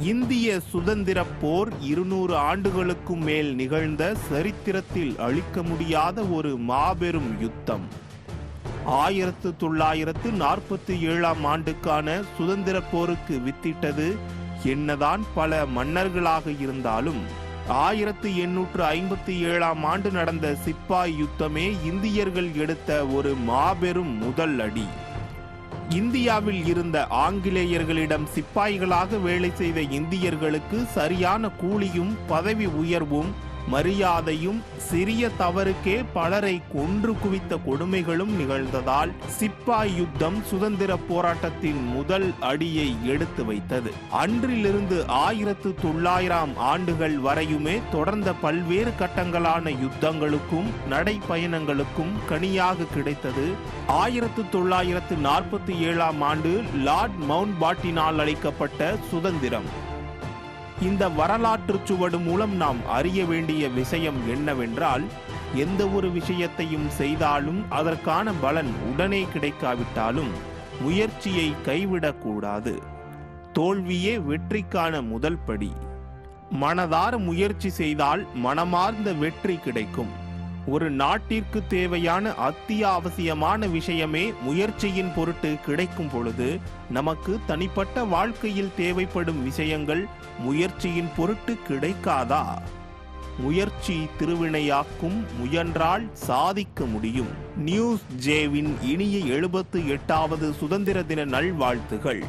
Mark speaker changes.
Speaker 1: இந்திய சுதந்திரப் போர் 200 ஆண்டுகளுக்கும் மேல் நிகழ்ந்த சரித்திரத்தில் அழிக்க முடியாத ஒரு மாபெரும் யுத்தம். 1947ஆம் ஆண்டுக்கான சுதந்திரப் போருக்கு வித்திட்டது என்னதான் பல மன்னர்களாக இருந்தாலும் 1857ஆம் ஆண்டு நடந்த சிப்பாய் யுத்தமே இந்தியர்கள் எடுத்த ஒரு மாபெரும் முதல் அடி. இந்தியாவில் இருந்த ஆங்கிலேயர்களிடம் சிப்பாய்களாக வேலை செய்த இந்தியர்களுக்கு சரியான கூலியும் பதவி உயர்வும் மரியாதையும் சிறிய தவறுக்கே பலரை கொன்று குவித்த கொடுமைகளும் நிகழ்ந்ததால் சிப்பாய் யுத்தம் சுதந்திர போராட்டத்தின் முதல் அடியை எடுத்து வைத்தது. அன்றிலிருந்து 1900ஆம் ஆண்டுகள் வரையுமே தொடர்ந்த பல்வேறு கட்டங்களான யுத்தங்களுக்கும் நடைப்பயணங்களுக்கும் கனியாக கிடைத்தது 1947ஆம் ஆண்டு லார்ட் மவுண்ட்பாட்டினால் அளிக்கப்பட்ட சுதந்திரம். இந்த வரலாற்று சுவடு மூலம் நாம் அறிய வேண்டிய விஷயம் என்னவென்றால், எந்த ஒரு விஷயத்தையும் செய்தாலும் அதற்கான பலன் உடனே கிடைக்காவிட்டாலும் முயற்சியை கைவிடக்கூடாது. தோல்வியே வெற்றிக்கான முதல் படி. மனதார முயற்சி செய்தால் மனமார்ந்த வெற்றி கிடைக்கும். ஒரு நாட்டிற்கு தேவையான அத்தியாவசியமான விஷயமே முயற்சியின் பொருட்டு கிடைக்கும் பொழுது, நமக்கு தனிப்பட்ட வாழ்க்கையில் தேவைப்படும் விஷயங்கள் முயற்சியின் பொருட்டு கிடைக்காதா? முயற்சி திருவினையாக்கும், முயன்றால் சாதிக்க முடியும். நியூஸ் ஜேவின் இனிய 78வது சுதந்திர தின நல்வாழ்த்துகள்.